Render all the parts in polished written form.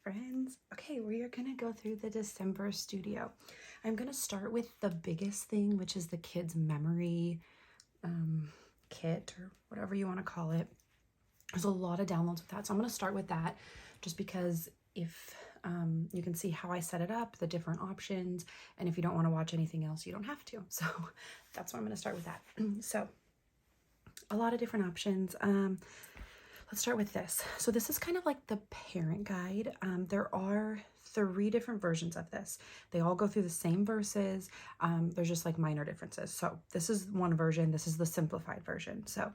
friends. Okay, we are going to go through the December studio. I'm going to start with the biggest thing, which is the kids memory kit or whatever you want to call it. There's a lot of downloads with that, so I'm going to start with that just because if you can see how I set it up, the different options, and if you don't want to watch anything else, you don't have to. So that's why I'm going to start with that. So a lot of different options. Let's start with this. So this is kind of like the parent guide. There are 3 different versions of this. They all go through the same verses. There's just like minor differences. So this is one version. This is the simplified version. So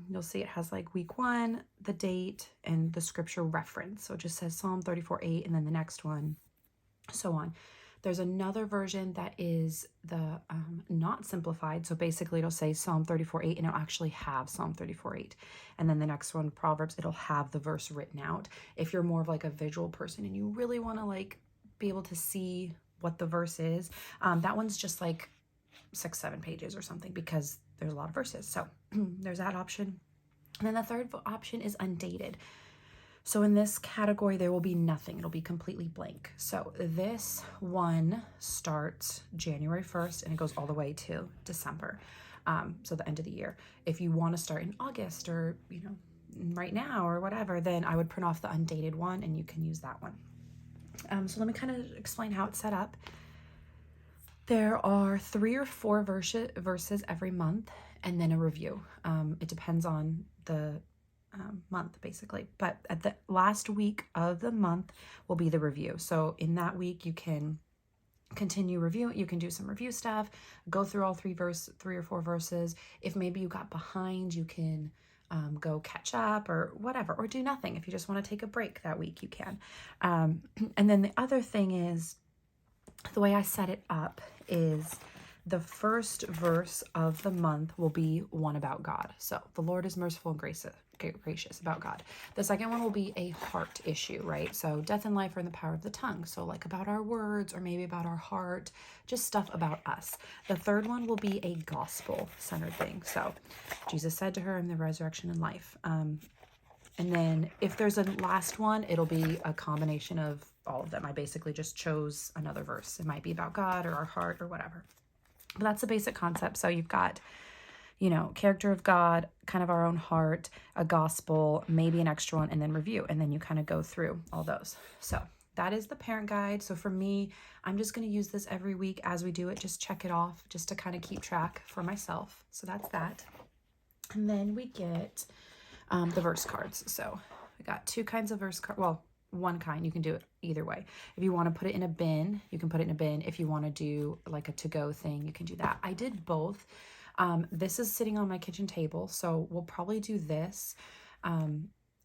you'll see it has like week 1, the date, and the scripture reference. So it just says Psalm 34:8, and then the next one, so on. There's another version that is the not simplified. So basically it'll say Psalm 34:8 and it'll actually have Psalm 34:8. And then the next one, Proverbs, it'll have the verse written out. If you're more of like a visual person and you really want to like be able to see what the verse is, that one's just like 6-7 pages or something because there's a lot of verses. So there's that option. And then the third option is undated. So in this category, there will be nothing. It'll be completely blank. So this one starts January 1st and it goes all the way to December. So the end of the year. If you want to start in August or, you know, right now or whatever, then I would print off the undated one and you can use that one. So let me kind of explain how it's set up. There are 3 or 4 verses every month and then a review. It depends on the month basically, but at the last week of the month will be the review. So in that week you can continue review. You can do some review stuff, go through all 3 or 4 verses. If maybe you got behind, you can go catch up or whatever, or do nothing. If you just want to take a break that week, you can. And then the other thing is, the way I set it up is the first verse of the month will be one about God. So the Lord is merciful and gracious about God. The second one will be a heart issue, right? So death and life are in the power of the tongue. So like about our words or maybe about our heart, just stuff about us. The third one will be a gospel centered thing. So Jesus said to her, "I'm the resurrection and life." And then if there's a last one, it'll be a combination of all of them. I basically just chose another verse. It might be about God or our heart or whatever. But that's the basic concept. So you've got, you know, character of God, kind of our own heart, a gospel, maybe an extra one, and then review. And then you kind of go through all those. So that is the parent guide. So for me, I'm just going to use this every week as we do it. Just check it off just to kind of keep track for myself. So that's that. And then we get the verse cards. So we got 2 kinds of verse cards. Well, one kind. You can do it either way. If you want to put it in a bin, you can put it in a bin. If you want to do like a to-go thing, you can do that. I did both. This is sitting on my kitchen table, so we'll probably do this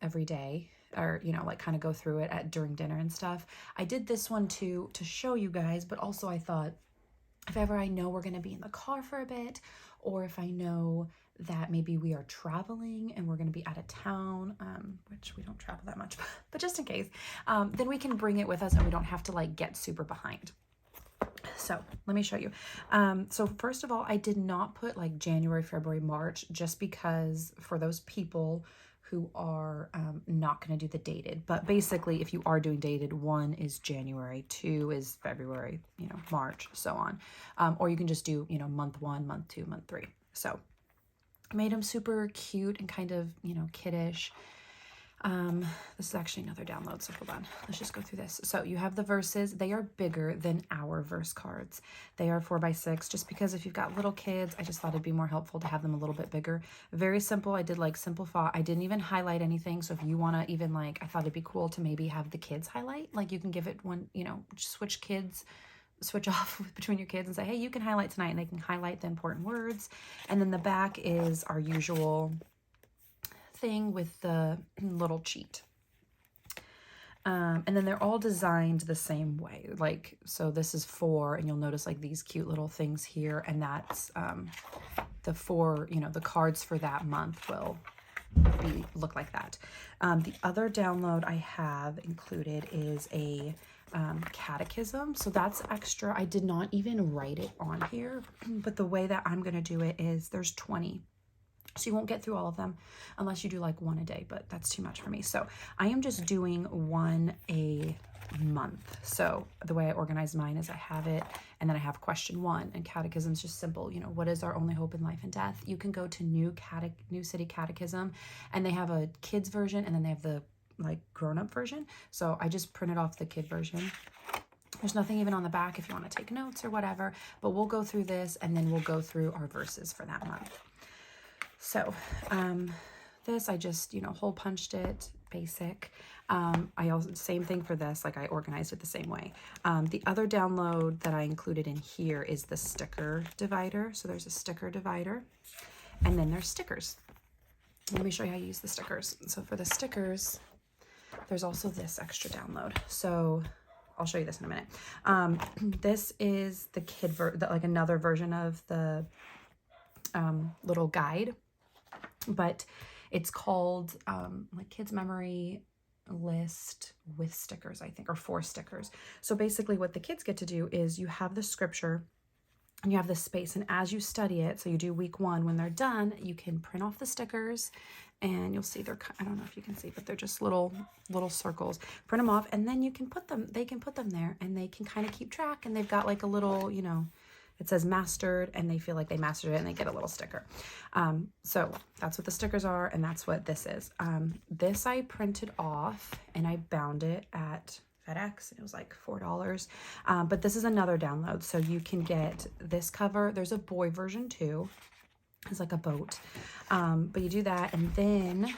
every day, or, you know, like kind of go through it during dinner and stuff. I did this one too to show you guys, but also I thought if ever I know we're going to be in the car for a bit, or if I know that maybe we are traveling and we're going to be out of town, which we don't travel that much, but just in case, then we can bring it with us and we don't have to like get super behind. So let me show you. So first of all, I did not put like January, February, March, just because for those people who are not going to do the dated. But basically, if you are doing dated, 1 is January, 2 is February, you know, March, so on. Or you can just do, you know, month 1, month 2, month 3. So I made them super cute and kind of, you know, kiddish. This is actually another download, so hold on. Let's just go through this. So you have the verses. They are bigger than our verse cards. They are 4x6, just because if you've got little kids, I just thought it'd be more helpful to have them a little bit bigger. Very simple. I did like simple font. I didn't even highlight anything. So if you want to even like, I thought it'd be cool to maybe have the kids highlight. Like you can give it one, you know, switch off between your kids and say, hey, you can highlight tonight, and they can highlight the important words. And then the back is our usual thing with the little cheat. And then they're all designed the same way. Like, so this is 4, and you'll notice like these cute little things here, and that's the 4, you know, the cards for that month will look like that. The other download I have included is a catechism. So that's extra. I did not even write it on here, but the way that I'm going to do it is there's 20 So you won't get through all of them unless you do like one a day, but that's too much for me. So I am just doing one a month. So the way I organize mine is I have it, and then I have question 1, and catechism is just simple. You know, what is our only hope in life and death? You can go to New City Catechism, and they have a kids version, and then they have the like grown-up version. So I just printed off the kid version. There's nothing even on the back if you want to take notes or whatever, but we'll go through this, and then we'll go through our verses for that month. So this, I just, you know, hole punched it, basic. I also, same thing for this, like I organized it the same way. The other download that I included in here is the sticker divider. So there's a sticker divider, and then there's stickers. Let me show you how you use the stickers. So for the stickers, there's also this extra download. So I'll show you this in a minute. This is the kid, like another version of the little guide, but it's called like kids memory list with stickers, I think, or 4 stickers. So basically what the kids get to do is you have the scripture and you have this space, and as you study it, so you do week 1, when they're done, you can print off the stickers, and you'll see they're, I don't know if you can see, but they're just little circles. Print them off, and then you can put them, they can put them there, and they can kind of keep track, and they've got like a little, you know, it says mastered, and they feel like they mastered it, and they get a little sticker. So that's what the stickers are, and that's what this is. This I printed off, and I bound it at FedEx, and it was like $4. But this is another download, so you can get this cover. There's a boy version too. It's like a boat. But you do that, and then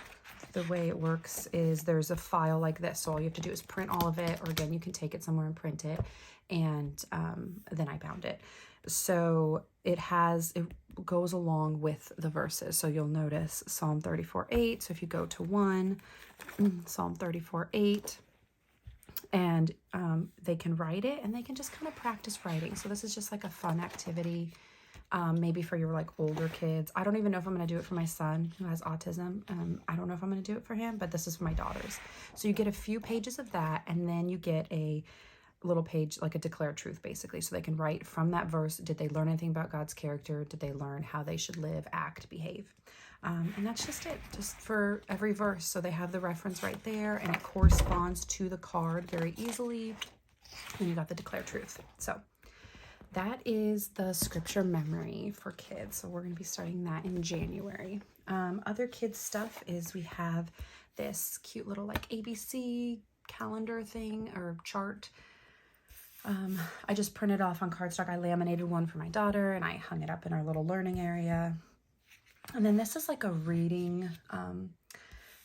the way it works is there's a file like this. So all you have to do is print all of it, or again, you can take it somewhere and print it. And then I bound it. So it goes along with the verses. So you'll notice Psalm 34:8. So if you go to 1, Psalm 34:8, and they can write it, and they can just kind of practice writing. So this is just like a fun activity, maybe for your like older kids. I don't even know if I'm going to do it for my son who has autism. I don't know if I'm going to do it for him, but this is for my daughters. So you get a few pages of that, and then you get a little page, like a declare truth, basically. So they can write from that verse, did they learn anything about God's character? Did they learn how they should live, act, behave? And that's just it, just for every verse. So they have the reference right there, and it corresponds to the card very easily. And you got the declare truth. So that is the scripture memory for kids. So we're going to be starting that in January. Other kids stuff is we have this cute little like ABC calendar thing or chart. I just printed off on cardstock. I laminated one for my daughter, and I hung it up in our little learning area. And then this is like a reading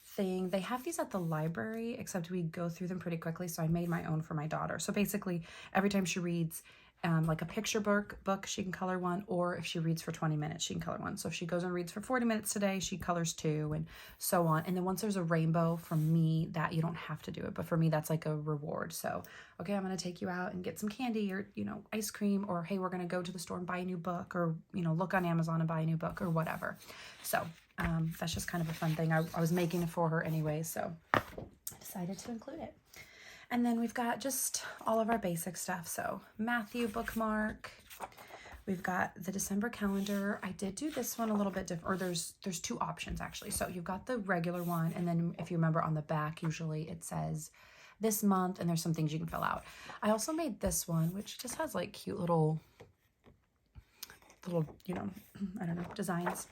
thing. They have these at the library, except we go through them pretty quickly. So I made my own for my daughter. So basically, every time she reads like a picture book, she can color one, or if she reads for 20 minutes, she can color one. So if she goes and reads for 40 minutes today, she colors 2, and so on. And then once there's a rainbow, for me, that you don't have to do it, but for me, that's like a reward. So, okay, I'm going to take you out and get some candy, or, you know, ice cream, or hey, we're going to go to the store and buy a new book, or, you know, look on Amazon and buy a new book, or whatever. So that's just kind of a fun thing. I was making it for her anyway, so I decided to include it. And then we've got just all of our basic stuff. So Matthew bookmark. We've got the December calendar. I did do this one a little bit different, or there's 2 options actually. So you've got the regular one, and then if you remember on the back, usually it says this month, and there's some things you can fill out. I also made this one, which just has like cute little, you know, I don't know, designs.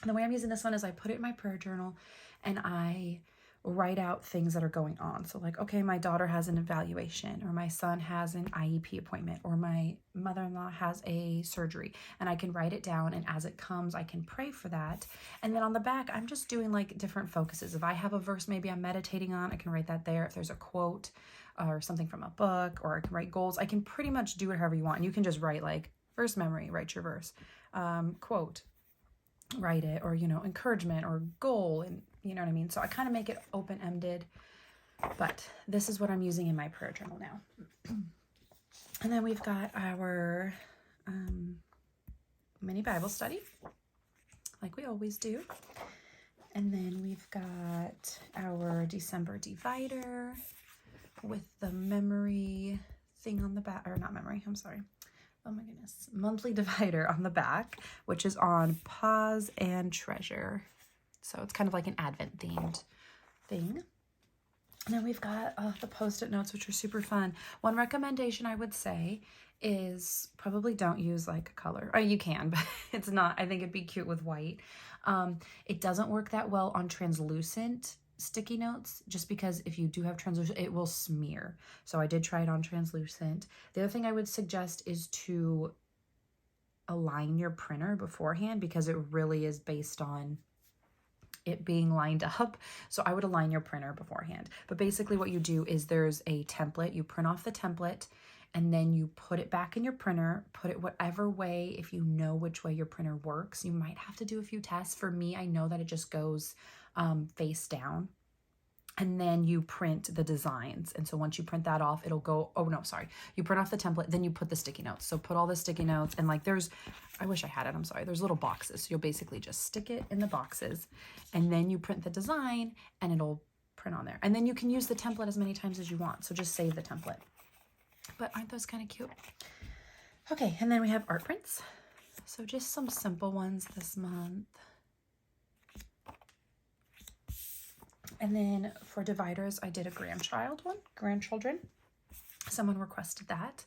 And the way I'm using this one is I put it in my prayer journal, and I write out things that are going on. So like, okay, my daughter has an evaluation, or my son has an IEP appointment, or my mother-in-law has a surgery, and I can write it down, and as it comes, I can pray for that. And then on the back, I'm just doing like different focuses. If I have a verse maybe I'm meditating on, I can write that there. If there's a quote or something from a book, or I can write goals, I can pretty much do it however you want. And you can just write like verse memory, write your verse, quote, write it, or, you know, encouragement or goal, and you know what I mean? So I kind of make it open-ended, but this is what I'm using in my prayer journal now. And then we've got our mini Bible study, like we always do. And then we've got our December divider with the memory thing on the back, or not memory, I'm sorry. oh my goodness, monthly divider on the back, which is on pause and treasure. So it's kind of like an Advent themed thing. And then we've got the Post-it notes, which are super fun. One recommendation I would say is probably don't use like a color. Oh, you can, but it's not. I think it'd be cute with white. It doesn't work that well on translucent sticky notes, just because if you do have translucent, it will smear. So I did try it on translucent. The other thing I would suggest is to align your printer beforehand, because it really is based on it being lined up. So I would align your printer beforehand. But basically what you do is there's a template, you print off the template, and then you put it back in your printer, put it whatever way, if you know which way your printer works. You might have to do a few tests. For me, I know that it just goes face down. And then you print the designs. And so once you print that off, it'll go, oh no, sorry. You print off the template, then you put the sticky notes. So put all the sticky notes, and like there's, I wish I had it, I'm sorry. There's little boxes. So you'll basically just stick it in the boxes, and then you print the design and it'll print on there. And then you can use the template as many times as you want. So just save the template. But aren't those kind of cute? Okay, and then we have art prints. So just some simple ones this month. And then for dividers, I did a grandchildren. Someone requested that.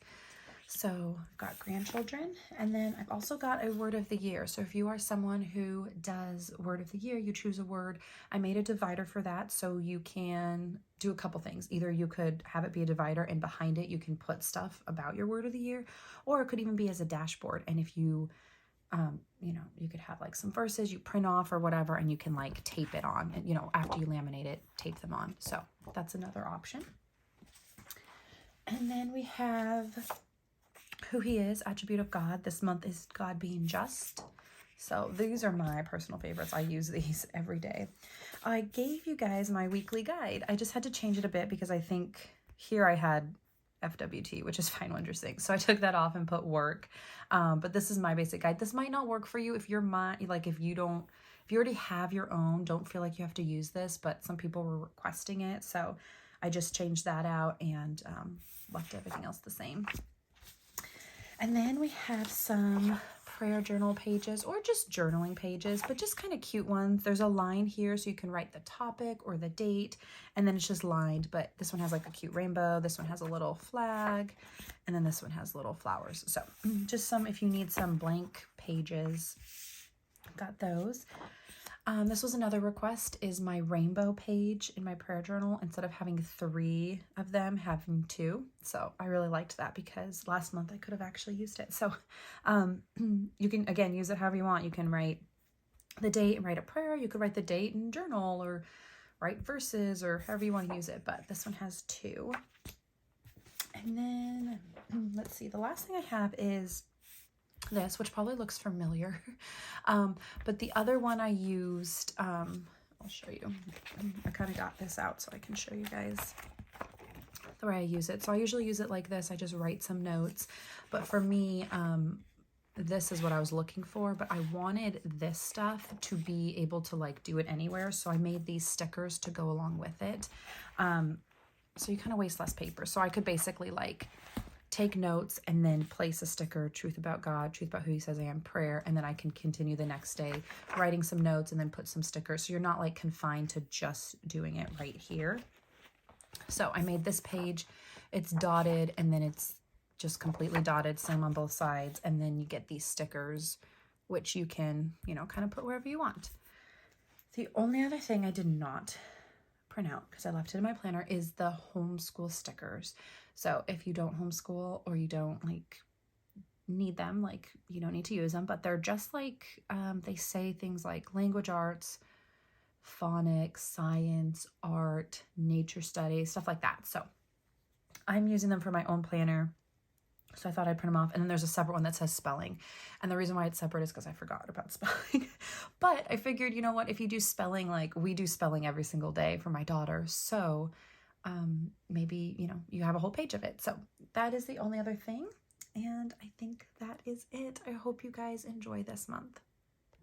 So I've got grandchildren. And then I've also got a word of the year. So if you are someone who does word of the year, you choose a word. I made a divider for that. So you can do a couple things. Either you could have it be a divider, and behind it, you can put stuff about your word of the year, or it could even be as a dashboard. And if you you know, you could have like some verses you print off or whatever, and you can like tape it on, and you know, after you laminate it, tape them on. So that's another option. And then we have who he is, attribute of God. This month is God being just. So these are my personal favorites. I use these every day. I gave you guys my weekly guide. I just had to change it a bit because I think here I had FWT, which is Find Wondrous Things. So I took that off and put work. But this is my basic guide. This might not work for you if you're if you already have your own, don't feel like you have to use this, but some people were requesting it. So I just changed that out and left everything else the same. And then we have some prayer journal pages, or just journaling pages, but just kind of cute ones. There's a line here so you can write the topic or the date, and then it's just lined. But this one has like a cute rainbow, this one has a little flag, and then this one has little flowers. So just some, if you need some blank pages, got those. This was another request, is my rainbow page in my prayer journal. Instead of having 3 of them, having 2. So I really liked that, because last month I could have actually used it. So you can, again, use it however you want. You can write the date and write a prayer. You could write the date and journal, or write verses, or however you want to use it. But this one has 2. And then let's see, the last thing I have is this, which probably looks familiar. But the other one I used, I'll show you. I kind of got this out so I can show you guys the way I use it. So I usually use it like this. I just write some notes. But for me, this is what I was looking for, but I wanted this stuff to be able to like do it anywhere. So I made these stickers to go along with it. So you kind of waste less paper. So I could basically like take notes and then place a sticker, truth about God, truth about who he says I am, prayer, and then I can continue the next day writing some notes and then put some stickers. So you're not like confined to just doing it right here. So I made this page. It's dotted, and then it's just completely dotted, same on both sides. And then you get these stickers, which you can, you know, kind of put wherever you want. The only other thing I did not print out, because I left it in my planner, is the homeschool stickers. So if you don't homeschool, or you don't like need them, like you don't need to use them, but they're just like, they say things like language arts, phonics, science, art, nature studies, stuff like that. So I'm using them for my own planner. So I thought I'd print them off. And then there's a separate one that says spelling. And the reason why it's separate is because I forgot about spelling. But I figured, you know what, if you do spelling, like we do spelling every single day for my daughter. So maybe, you know, you have a whole page of it. So that is the only other thing. And I think that is it. I hope you guys enjoy this month.